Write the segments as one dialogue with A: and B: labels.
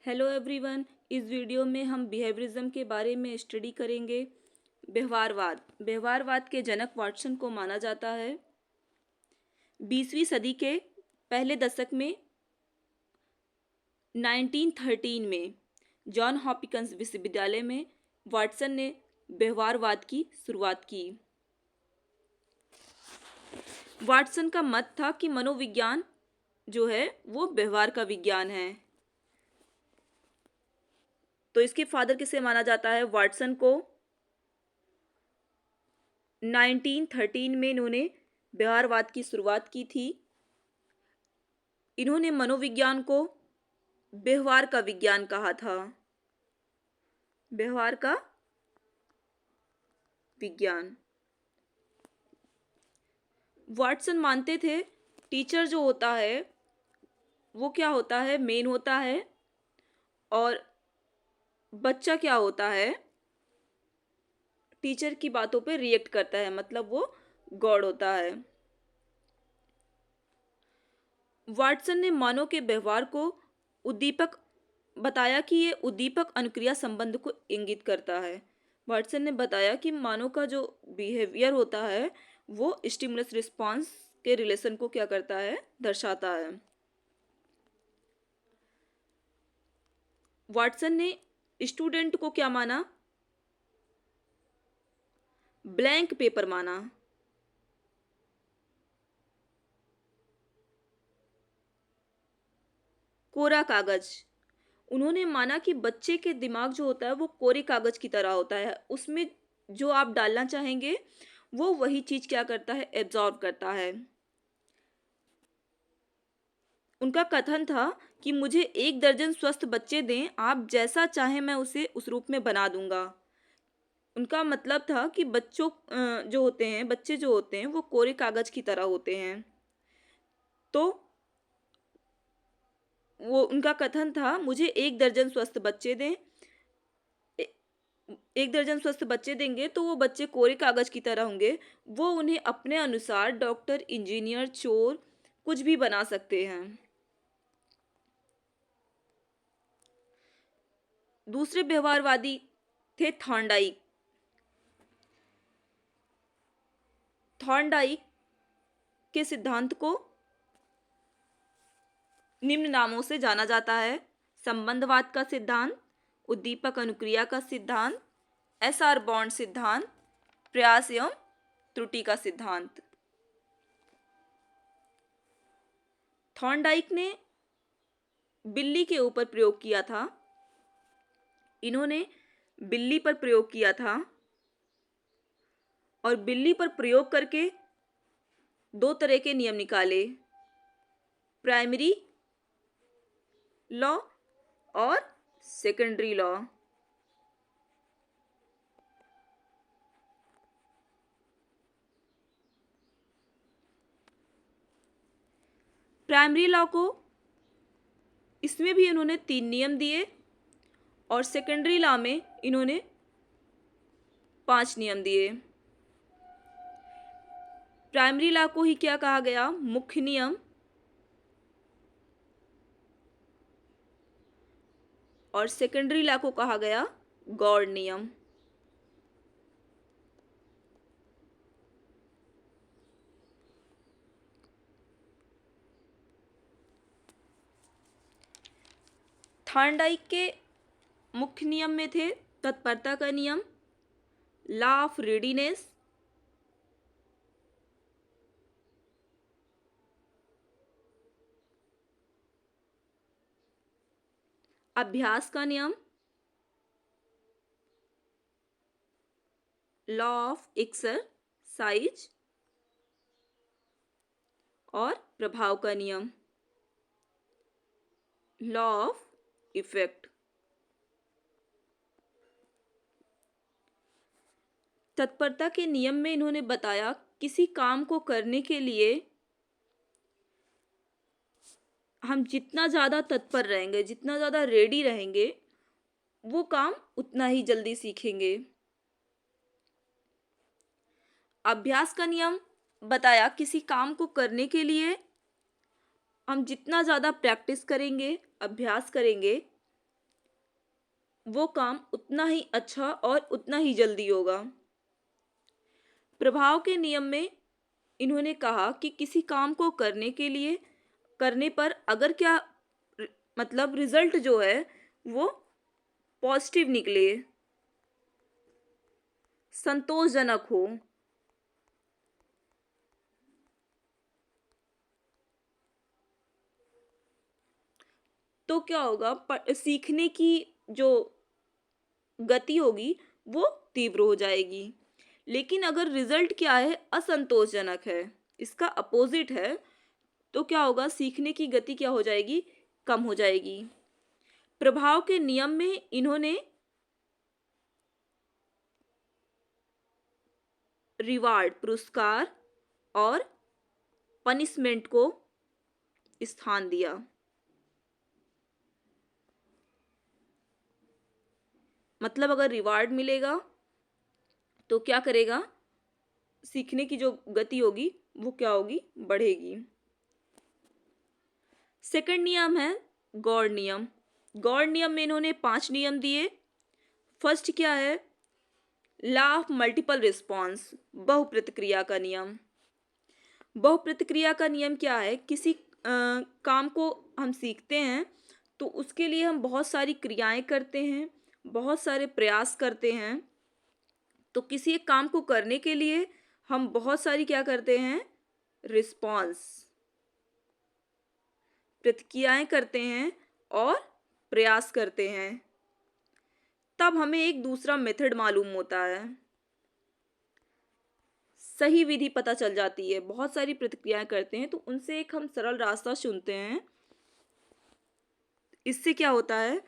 A: Hello everyone. इस video में हम बिहेवियरिज्म के बारे में स्टडी करेंगे। व्यवहारवाद के जनक वाटसन को माना जाता है। 20वीं सदी के पहले दशक में 1913 में जॉन हॉपकिंस विश्वविद्यालय में वाटसन ने व्यवहारवाद की शुरुआत की। वाटसन का मत था कि मनोविज्ञान जो है वो व्यवहार का विज्ञान है। तो इसके फादर किसे माना जाता है? वाटसन को 1913 में इन्होंने व्यवहारवाद की शुरुआत की थी। इन्होंने मनोविज्ञान को व्यवहार का विज्ञान कहा था। व्यवहार का विज्ञान। वाटसन मानते थे टीचर जो होता है वो क्या होता है? मेन होता है, और बच्चा क्या होता है? टीचर की बातों पे रिएक्ट करता है, मतलब वो गॉड होता है। वाटसन ने मानव के व्यवहार को उद्दीपक बताया कि ये उद्दीपक अनुक्रिया संबंध को इंगित करता है। वाटसन ने बताया कि मानव का जो बिहेवियर होता है वो स्टिमुलस रिस्पॉन्स के रिलेशन को क्या करता है? दर्शाता है। वाटसन ने स्टूडेंट को क्या माना? ब्लैंक पेपर माना। कोरा कागज। उन्होंने माना कि बच्चे के दिमाग जो होता है वो कोरे कागज की तरह होता है। उसमें जो आप डालना चाहेंगे वो वही चीज क्या करता है? एब्जॉर्ब करता है। उनका कथन था कि मुझे 1 दर्जन स्वस्थ बच्चे दें, आप जैसा चाहें मैं उसे उस रूप में बना दूंगा। उनका मतलब था कि बच्चे जो होते हैं वो कोरे कागज की तरह होते हैं। तो वो उनका कथन था, मुझे 1 दर्जन स्वस्थ बच्चे दें, 1 दर्जन स्वस्थ बच्चे देंगे तो वो बच्चे कोरे कागज की तरह होंगे। वो उन्हें अपने अनुसार डॉक्टर, इंजीनियर, चोर कुछ भी बना सकते हैं। दूसरे व्यवहारवादी थे थॉर्नडाइक। थॉर्नडाइक के सिद्धांत को निम्न नामों से जाना जाता है: संबंधवाद का सिद्धांत, उद्दीपक अनुक्रिया का सिद्धांत, एसआर बॉन्ड सिद्धांत, प्रयास एवं त्रुटि का सिद्धांत। थॉर्नडाइक ने बिल्ली के ऊपर प्रयोग किया था। इन्होंने बिल्ली पर प्रयोग किया था और बिल्ली पर प्रयोग करके 2 तरह के नियम निकाले: प्राइमरी लॉ और सेकेंडरी लॉ। प्राइमरी लॉ को इसमें भी इन्होंने 3 नियम दिए और सेकेंडरी लॉ में इन्होंने 5 नियम दिए। प्राइमरी लॉ को ही क्या कहा गया? मुख्य नियम। और सेकेंडरी लॉ को कहा गया गौड़ नियम। थॉर्नडाइक के मुख्य नियम में थे तत्परता का नियम, लॉ ऑफ रेडीनेस, अभ्यास का नियम, लॉ ऑफ एक्सरसाइज और प्रभाव का नियम, लॉ ऑफ इफेक्ट। तत्परता के नियम में इन्होंने बताया किसी काम को करने के लिए हम जितना ज़्यादा तत्पर रहेंगे, जितना ज़्यादा रेडी रहेंगे, वो काम उतना ही जल्दी सीखेंगे। अभ्यास का नियम बताया किसी काम को करने के लिए हम जितना ज़्यादा प्रैक्टिस करेंगे, अभ्यास करेंगे, वो काम उतना ही अच्छा और उतना ही जल्दी होगा। प्रभाव के नियम में इन्होंने कहा कि किसी काम को करने पर अगर क्या मतलब रिजल्ट जो है वो पॉजिटिव निकले, संतोषजनक हो, तो क्या होगा, सीखने की जो गति होगी वो तीव्र हो जाएगी। लेकिन अगर रिजल्ट क्या है, असंतोषजनक है, इसका अपोजिट है, तो क्या होगा, सीखने की गति क्या हो जाएगी, कम हो जाएगी। प्रभाव के नियम में इन्होंने रिवार्ड पुरस्कार और पनिशमेंट को स्थान दिया। मतलब अगर रिवार्ड मिलेगा तो क्या करेगा, सीखने की जो गति होगी वो क्या होगी, बढ़ेगी। सेकंड नियम है गॉड नियम। गॉड नियम में इन्होंने 5 नियम दिए। फर्स्ट क्या है, लॉ ऑफ मल्टीपल रिस्पॉन्स, बहुप्रतिक्रिया का नियम। बहुप्रतिक्रिया का नियम क्या है, किसी काम को हम सीखते हैं तो उसके लिए हम बहुत सारी क्रियाएं करते हैं, बहुत सारे प्रयास करते हैं। तो किसी एक काम को करने के लिए हम बहुत सारी क्या करते हैं, रिस्पॉन्स, प्रतिक्रियाएं करते हैं और प्रयास करते हैं। तब हमें एक दूसरा मेथड मालूम होता है, सही विधि पता चल जाती है। बहुत सारी प्रतिक्रियाएं करते हैं तो उनसे एक हम सरल रास्ता चुनते हैं। इससे क्या होता है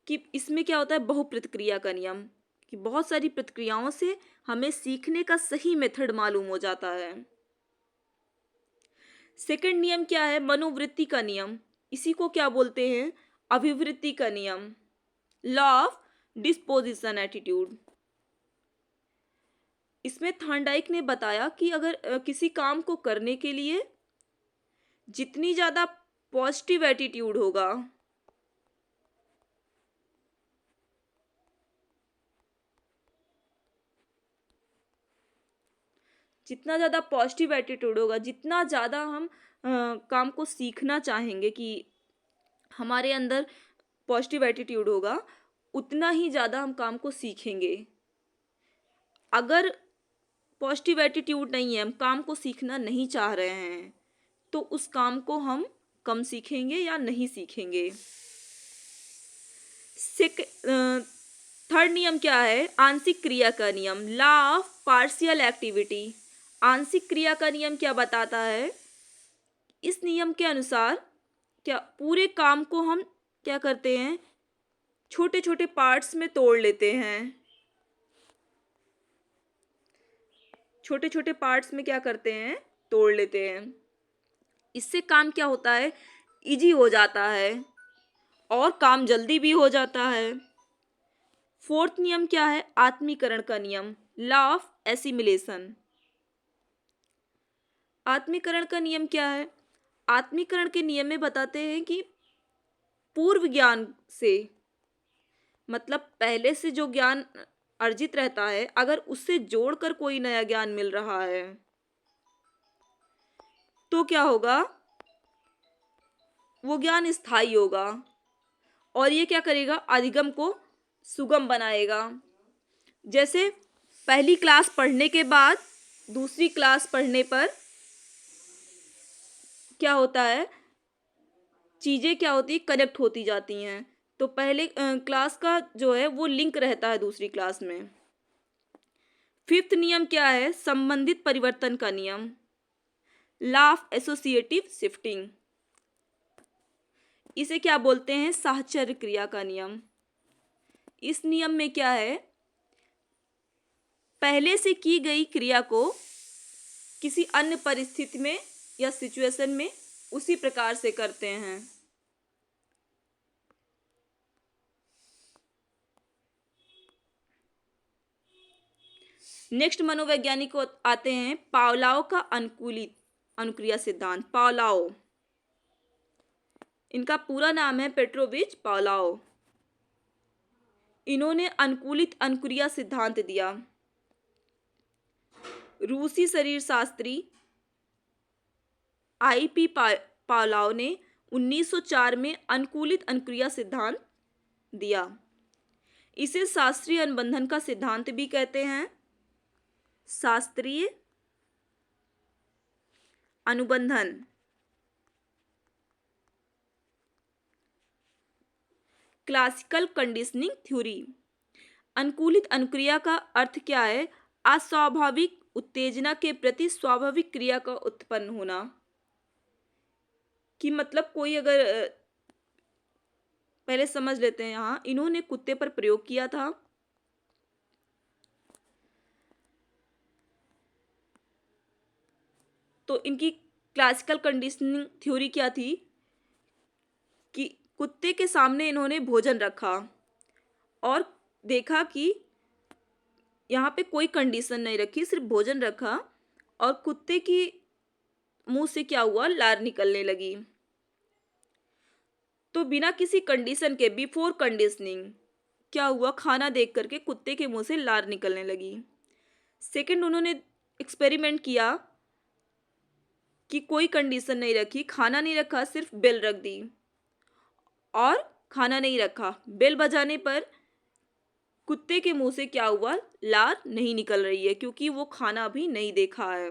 A: कि इसमें क्या होता है, बहुप्रतिक्रिया का नियम, कि बहुत सारी प्रतिक्रियाओं से हमें सीखने का सही मेथड मालूम हो जाता है। सेकंड नियम क्या है, मनोवृत्ति का नियम। इसी को क्या बोलते हैं, अभिवृत्ति का नियम, लॉ ऑफ डिस्पोजिशन एटीट्यूड। इसमें थॉर्नडाइक ने बताया कि अगर किसी काम को करने के लिए जितनी ज़्यादा पॉजिटिव एटीट्यूड होगा, जितना ज़्यादा पॉजिटिव एटीट्यूड होगा, जितना ज़्यादा हम काम को सीखना चाहेंगे कि हमारे अंदर पॉजिटिव एटीट्यूड होगा, उतना ही ज़्यादा हम काम को सीखेंगे। अगर पॉजिटिव एटीट्यूड नहीं है, हम काम को सीखना नहीं चाह रहे हैं, तो उस काम को हम कम सीखेंगे या नहीं सीखेंगे। थर्ड नियम क्या है, आंशिक क्रिया का नियम, लॉ ऑफ पार्शियल एक्टिविटी। आंशिक क्रिया का नियम क्या बताता है, इस नियम के अनुसार क्या पूरे काम को हम क्या करते हैं, छोटे छोटे पार्ट्स में तोड़ लेते हैं। छोटे छोटे पार्ट्स में क्या करते हैं, तोड़ लेते हैं। इससे काम क्या होता है, इजी हो जाता है और काम जल्दी भी हो जाता है। फोर्थ नियम क्या है, आत्मीकरण का नियम, लॉ ऑफ एसिमिलेशन। आत्मीकरण का नियम क्या है, आत्मीकरण के नियम में बताते हैं कि पूर्व ज्ञान से, मतलब पहले से जो ज्ञान अर्जित रहता है, अगर उससे जोड़कर कोई नया ज्ञान मिल रहा है तो क्या होगा, वो ज्ञान स्थायी होगा और ये क्या करेगा, अधिगम को सुगम बनाएगा। जैसे पहली क्लास पढ़ने के बाद दूसरी क्लास पढ़ने पर क्या होता है, चीज़ें क्या होती है, कनेक्ट होती जाती हैं। तो पहले क्लास का जो है वो लिंक रहता है दूसरी क्लास में। फिफ्थ नियम क्या है, संबंधित परिवर्तन का नियम, लॉ ऑफ एसोसिएटिव शिफ्टिंग। इसे क्या बोलते हैं, साहचर्य क्रिया का नियम। इस नियम में क्या है, पहले से की गई क्रिया को किसी अन्य परिस्थिति में या सिचुएशन में उसी प्रकार से करते हैं। नेक्स्ट मनोवैज्ञानिक आते हैं पावलोव का अनुकूलित अनुक्रिया सिद्धांत। पावलोव, इनका पूरा नाम है पेट्रोविच पावलोव। इन्होंने अनुकूलित अनुक्रिया सिद्धांत दिया। रूसी शरीरशास्त्री आई.पी. पावलोव ने 1904 में अनुकूलित अनुक्रिया सिद्धांत दिया। इसे शास्त्रीय अनुबंधन का सिद्धांत भी कहते हैं। शास्त्रीय अनुबंधन। Classical conditioning theory. अनुकूलित अनुक्रिया का अर्थ क्या है? अस्वाभाविक उत्तेजना के प्रति स्वाभाविक क्रिया का उत्पन्न होना। कि मतलब कोई अगर पहले समझ लेते हैं। यहाँ इन्होंने कुत्ते पर प्रयोग किया था। तो इनकी क्लासिकल कंडीशनिंग थ्योरी क्या थी कि कुत्ते के सामने इन्होंने भोजन रखा और देखा कि यहाँ पे कोई कंडीशन नहीं रखी, सिर्फ भोजन रखा और कुत्ते की मुंह से क्या हुआ, लार निकलने लगी। तो बिना किसी कंडीशन के बिफोर कंडीशनिंग क्या हुआ, खाना देख करके कुत्ते के मुंह से लार निकलने लगी। सेकंड, उन्होंने एक्सपेरिमेंट किया कि कोई कंडीशन नहीं रखी, खाना नहीं रखा, सिर्फ बेल रख दी और खाना नहीं रखा। बेल बजाने पर कुत्ते के मुंह से क्या हुआ, लार नहीं निकल रही है क्योंकि वो खाना भी नहीं देखा है।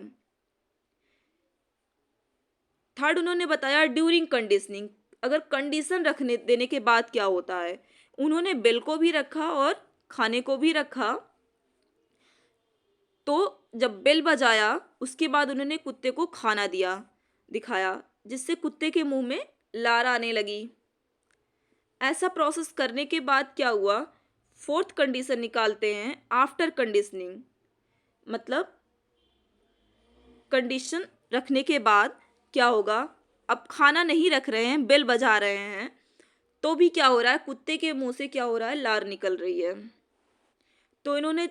A: थर्ड, उन्होंने बताया ड्यूरिंग कंडीशनिंग, अगर कंडीशन रखने देने के बाद क्या होता है। उन्होंने बेल को भी रखा और खाने को भी रखा। तो जब बेल बजाया उसके बाद उन्होंने कुत्ते को खाना दिखाया जिससे कुत्ते के मुंह में लार आने लगी। ऐसा प्रोसेस करने के बाद क्या हुआ, फोर्थ कंडीशन निकालते हैं आफ्टर कंडीशनिंग। मतलब कंडीशन रखने के बाद क्या होगा, अब खाना नहीं रख रहे हैं, बेल बजा रहे हैं, तो भी क्या हो रहा है, कुत्ते के मुंह से क्या हो रहा है, लार निकल रही है। तो इन्होंने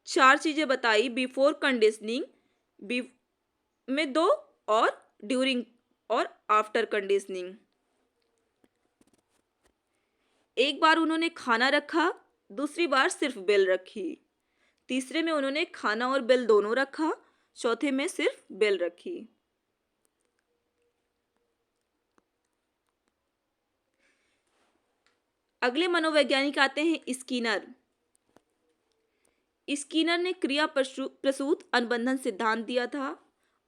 A: 4 चीजें बताई, बिफोर कंडीशनिंग में 2 और ड्यूरिंग और आफ्टर कंडीशनिंग। एक बार उन्होंने खाना रखा, दूसरी बार सिर्फ बेल रखी, तीसरे में उन्होंने खाना और बेल दोनों रखा, चौथे में सिर्फ बेल रखी। अगले मनोवैज्ञानिक आते हैं स्किनर। स्किनर ने क्रिया प्रसूत अनुबंधन सिद्धांत दिया था,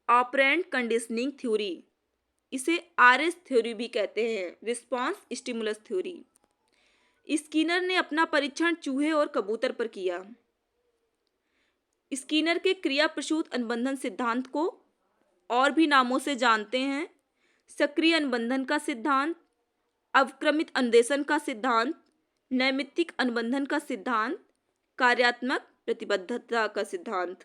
A: ऑपरेंट कंडीशनिंग थ्योरी। इसे आरएस थ्योरी भी कहते हैं, रिस्पांस स्टिमुलस थ्योरी। स्किनर ने अपना परीक्षण चूहे और कबूतर पर किया। स्किनर के क्रिया प्रसूत अनुबंधन सिद्धांत को और भी नामों से जानते हैं, सक्रिय अनुबंधन का सिद्धांत, अवक्रमित अनुदेशन का सिद्धांत, नैमित्तिक अनुबंधन का सिद्धांत, कार्यात्मक प्रतिबद्धता का सिद्धांत।